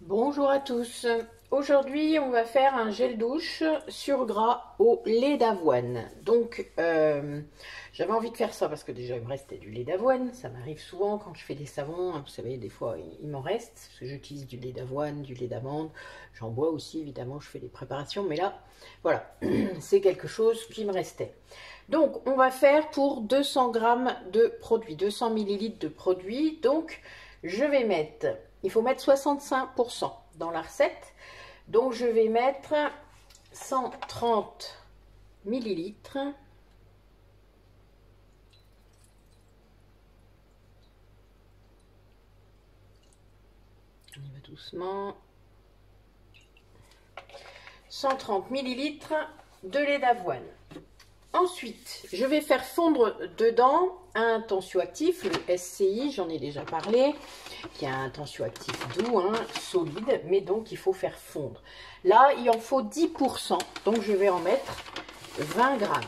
Bonjour à tous. Aujourd'hui, on va faire un gel douche sur gras au lait d'avoine. Donc, j'avais envie de faire ça parce que déjà, il me restait du lait d'avoine. Ça m'arrive souvent quand je fais des savons. Vous savez, des fois, il m'en reste parce que j'utilise du lait d'avoine, du lait d'amande. J'en bois aussi, évidemment, je fais des préparations. Mais là, voilà, c'est quelque chose qui me restait. Donc, on va faire pour 200 grammes de produit, 200 millilitres de produit. Donc, je vais mettre... Il faut mettre 65% dans la recette. Donc, je vais mettre 130 millilitres. On y va doucement. 130 millilitres de lait d'avoine. Ensuite, je vais faire fondre dedans un tensioactif, le SCI, j'en ai déjà parlé, qui est un tensioactif doux, solide, mais donc il faut faire fondre. Là, il en faut 10%, donc je vais en mettre 20 grammes.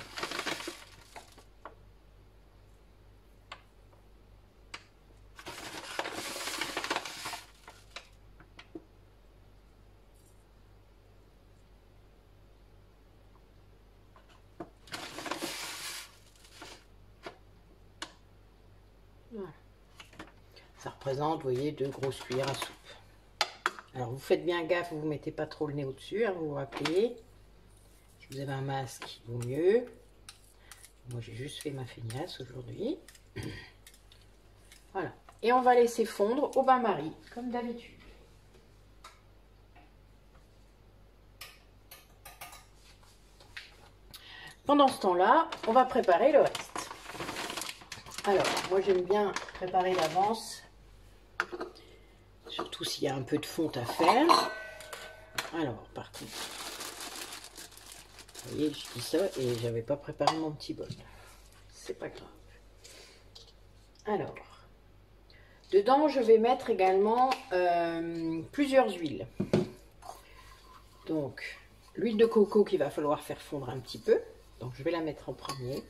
Voilà. Ça représente, vous voyez, 2 grosses cuillères à soupe. Alors, vous faites bien gaffe, vous ne mettez pas trop le nez au-dessus, vous vous rappelez. Si vous avez un masque, il vaut mieux. Moi, j'ai juste fait ma feignasse aujourd'hui. Voilà. Et on va laisser fondre au bain-marie, comme d'habitude. Pendant ce temps-là, on va préparer le reste. Alors, moi j'aime bien préparer d'avance, surtout s'il y a un peu de fonte à faire. Alors, par contre, vous voyez, je dis ça et j'avais pas préparé mon petit bol. C'est pas grave. Alors, dedans, je vais mettre également plusieurs huiles. Donc, l'huile de coco qu'il va falloir faire fondre un petit peu. Donc, je vais la mettre en premier.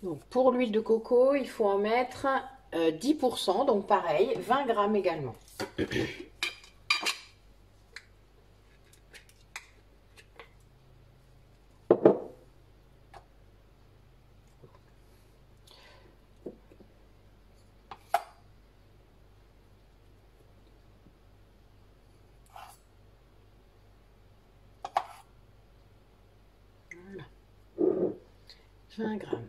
Donc, pour l'huile de coco, il faut en mettre 10%, donc pareil, 20 grammes également. Voilà. 20 grammes.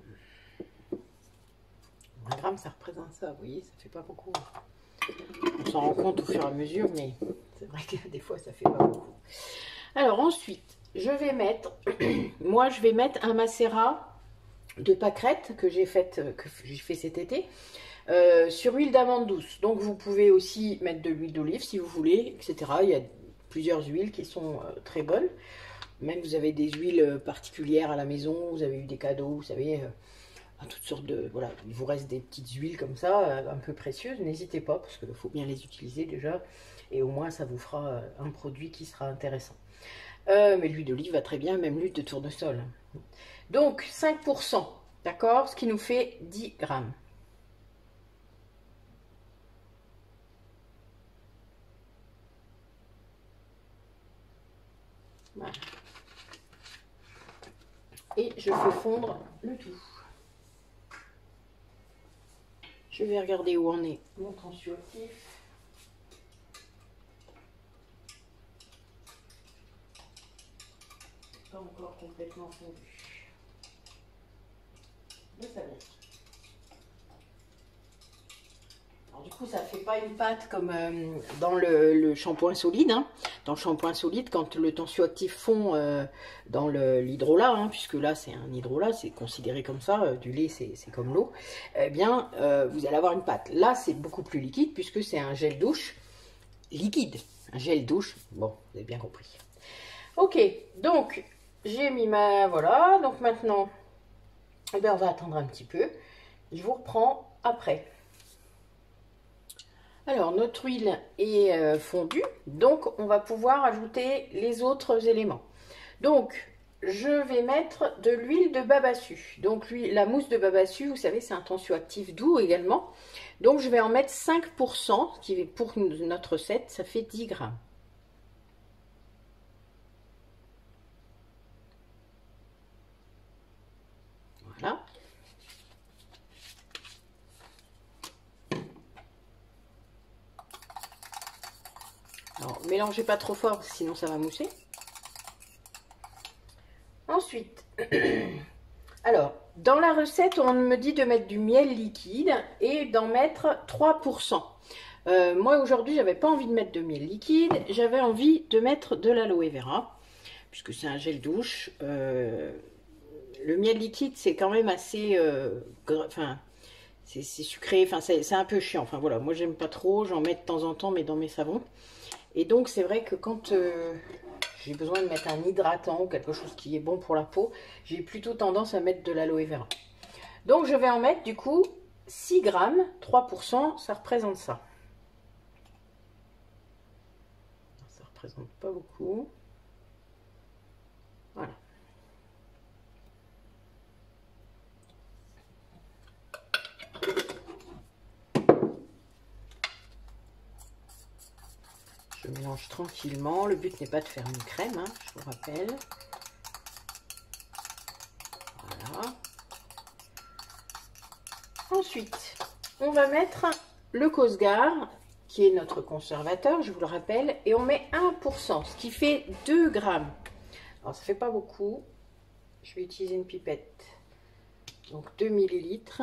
20 grammes, ça représente ça, vous voyez, ça fait pas beaucoup. On s'en rend compte au fur et à mesure, mais c'est vrai que des fois, ça fait pas beaucoup. Alors ensuite, je vais mettre, moi je vais mettre un macérat de pâquerettes que j'ai fait cet été sur huile d'amande douce. Donc vous pouvez aussi mettre de l'huile d'olive si vous voulez, etc. Il y a plusieurs huiles qui sont très bonnes. Même vous avez des huiles particulières à la maison, vous avez eu des cadeaux, vous savez, toutes sortes de... Voilà, il vous reste des petites huiles comme ça, un peu précieuses, n'hésitez pas, parce qu'il faut bien les utiliser déjà, et au moins ça vous fera un produit qui sera intéressant. Mais l'huile d'olive va très bien, même l'huile de tournesol. Donc 5%, d'accord, ce qui nous fait 10 grammes. Voilà. Et je fais fondre le tout. Je vais regarder où en est mon tensioactif. Pas encore complètement fondu. Mais ça vient. Alors du coup, ça ne fait pas une pâte comme dans le shampoing solide. Dans le shampoing solide, quand le tensioactif fond dans l'hydrolat, puisque là c'est un hydrolat, c'est considéré comme ça, du lait c'est comme l'eau, eh bien vous allez avoir une pâte. Là c'est beaucoup plus liquide puisque c'est un gel douche liquide. Un gel douche, bon, vous avez bien compris. Ok, donc j'ai mis ma... Voilà, donc maintenant, eh bien, on va attendre un petit peu. Je vous reprends après. Alors, notre huile est fondue, donc on va pouvoir ajouter les autres éléments. Donc, je vais mettre de l'huile de babassu. Donc la mousse de babassu, vous savez, c'est un tensioactif doux également. Donc je vais en mettre 5%, qui est pour notre recette, ça fait 10 grammes. Voilà. Alors, mélangez pas trop fort, sinon ça va mousser. Ensuite, alors, dans la recette, on me dit de mettre du miel liquide et d'en mettre 3%. Moi, aujourd'hui, j'avais pas envie de mettre de miel liquide, j'avais envie de mettre de l'aloe vera, puisque c'est un gel douche. Le miel liquide, c'est quand même assez... enfin, c'est sucré, enfin, c'est un peu chiant. Enfin, voilà, moi, j'aime pas trop, j'en mets de temps en temps, mais dans mes savons. Et donc, c'est vrai que quand j'ai besoin de mettre un hydratant ou quelque chose qui est bon pour la peau, j'ai plutôt tendance à mettre de l'aloe vera. Donc, je vais en mettre, du coup, 6 grammes, 3%, ça représente ça. Ça représente pas beaucoup. Voilà. Je mélange tranquillement. Le but n'est pas de faire une crème, hein, je vous rappelle. Voilà. Ensuite, on va mettre le Cosgar, qui est notre conservateur, je vous le rappelle, et on met 1%, ce qui fait 2 grammes. Alors, ça fait pas beaucoup. Je vais utiliser une pipette. Donc, 2 millilitres.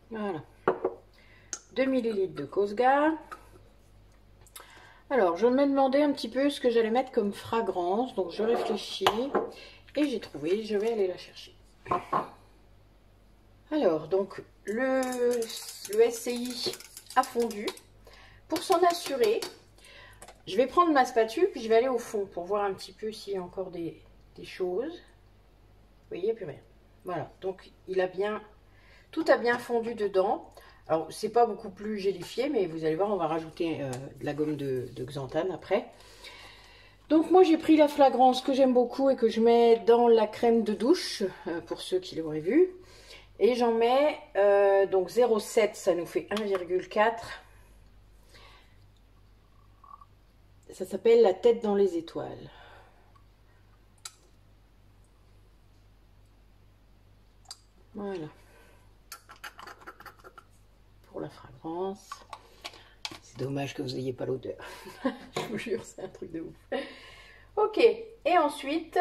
Voilà. 2 millilitres de Cosgar. Alors, je me demandais un petit peu ce que j'allais mettre comme fragrance. Donc, je réfléchis. Et j'ai trouvé. Je vais aller la chercher. Alors, donc, le SCI a fondu. Pour s'en assurer, je vais prendre ma spatule, puis je vais aller au fond pour voir un petit peu s'il y a encore des choses. Vous voyez, plus rien. Voilà, donc il a bien... Tout a bien fondu dedans. Alors, c'est pas beaucoup plus gélifié, mais vous allez voir, on va rajouter de la gomme de xanthane après. Donc, moi, j'ai pris la flagrance que j'aime beaucoup et que je mets dans la crème de douche, pour ceux qui l'auraient vu. Et j'en mets, donc 0,7, ça nous fait 1,4. Ça s'appelle la tête dans les étoiles. Voilà. Pour la fragrance. C'est dommage que vous n'ayez pas l'odeur. Je vous jure, c'est un truc de ouf. Ok. Et ensuite,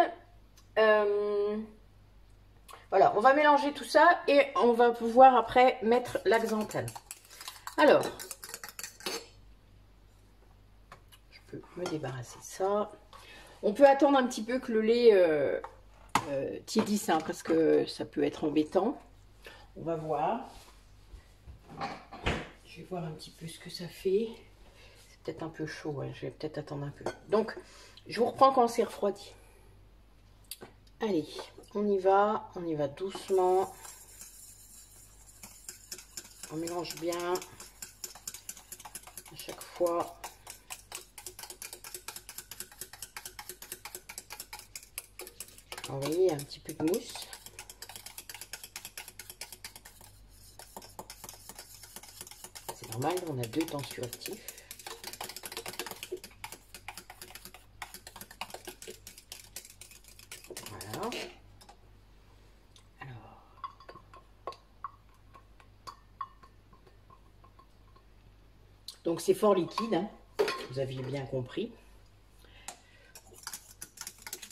voilà, on va mélanger tout ça et on va pouvoir après mettre la xanthane. Alors, je peux me débarrasser de ça. On peut attendre un petit peu que le lait tiédisse, hein, parce que ça peut être embêtant. On va voir. Je vais voir un petit peu ce que ça fait. C'est peut-être un peu chaud, ouais. Je vais peut-être attendre un peu. Donc, je vous reprends quand c'est refroidi. Allez, on y va doucement. On mélange bien à chaque fois. Vous voyez, il y a un petit peu de mousse. C'est normal, on a 2 tensioactifs. Voilà. Alors. Donc c'est fort liquide, hein. Vous aviez bien compris.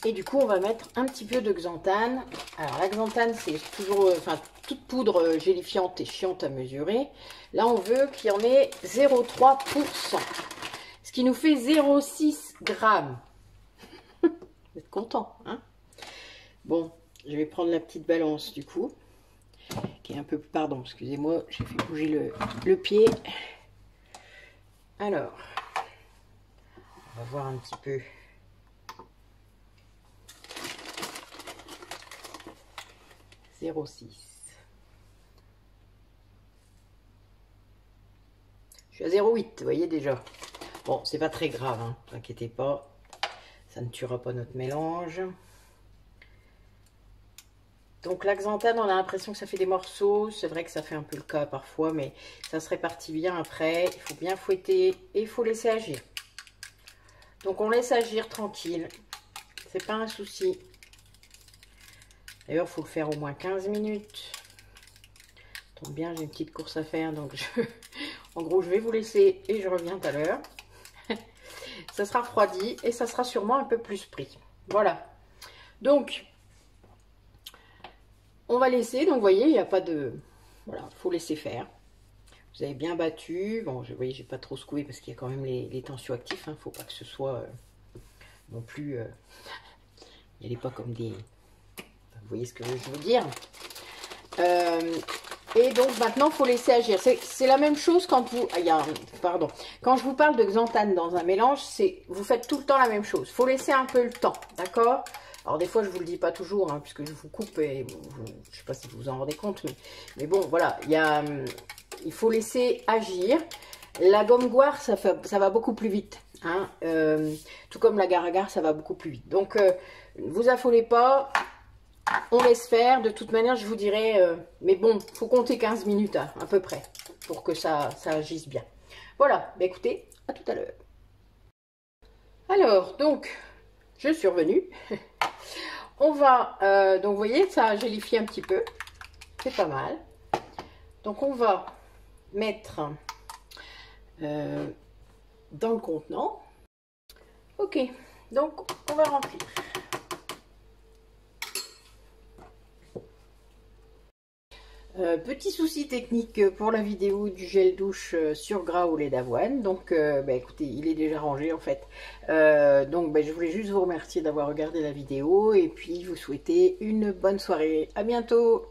Et du coup, on va mettre un petit peu de xanthane. Alors, la xanthane, c'est toujours, enfin, toute poudre gélifiante et chiante à mesurer. Là, on veut qu'il y en ait 0,3%. Ce qui nous fait 0,6 grammes. Vous êtes content, hein? Bon, je vais prendre la petite balance, du coup. Qui est un peu... Pardon, excusez-moi, j'ai fait bouger le pied. Alors, on va voir un petit peu... 0,6. Je suis à 0,8, vous voyez déjà. Bon, c'est pas très grave, hein, ne vous inquiétez pas. Ça ne tuera pas notre mélange. Donc la xanthane, on a l'impression que ça fait des morceaux. C'est vrai que ça fait un peu le cas parfois, mais ça se répartit bien après. Il faut bien fouetter et il faut laisser agir. Donc on laisse agir tranquille. C'est pas un souci. D'ailleurs, il faut le faire au moins 15 minutes. Tombe bien, j'ai une petite course à faire. Donc en gros, je vais vous laisser et je reviens tout à l'heure. Ça sera refroidi et ça sera sûrement un peu plus pris. Voilà. Donc, on va laisser. Donc, vous voyez, il n'y a pas de... Voilà, il faut laisser faire. Vous avez bien battu. Bon, vous voyez, j'ai pas trop secoué parce qu'il y a quand même les tensioactifs. Il ne faut pas que ce soit non plus... il n'y a pas comme des... Vous voyez ce que je veux dire. Et donc maintenant, il faut laisser agir. C'est la même chose quand vous... pardon. Quand je vous parle de xanthane dans un mélange, vous faites tout le temps la même chose. Il faut laisser un peu le temps, d'accord? Alors des fois, je ne vous le dis pas toujours, hein, puisque je vous coupe et je ne sais pas si vous vous en rendez compte. Mais bon, voilà. Il faut laisser agir. La gomme goire, ça va beaucoup plus vite. Hein, tout comme l'agar-agar, ça va beaucoup plus vite. Donc, vous affolez pas. On laisse faire. De toute manière, je vous dirai... mais bon, il faut compter 15 minutes à peu près pour que ça agisse bien. Voilà. Bah, écoutez, à tout à l'heure. Alors, donc, je suis revenue. On va... donc, vous voyez, ça a gélifié un petit peu. C'est pas mal. Donc, on va mettre dans le contenant. Ok. Donc, on va remplir. Petit souci technique pour la vidéo du gel douche sur gras au lait d'avoine. Donc, bah, écoutez, il est déjà rangé en fait. Donc, bah, je voulais juste vous remercier d'avoir regardé la vidéo et puis vous souhaiter une bonne soirée. À bientôt!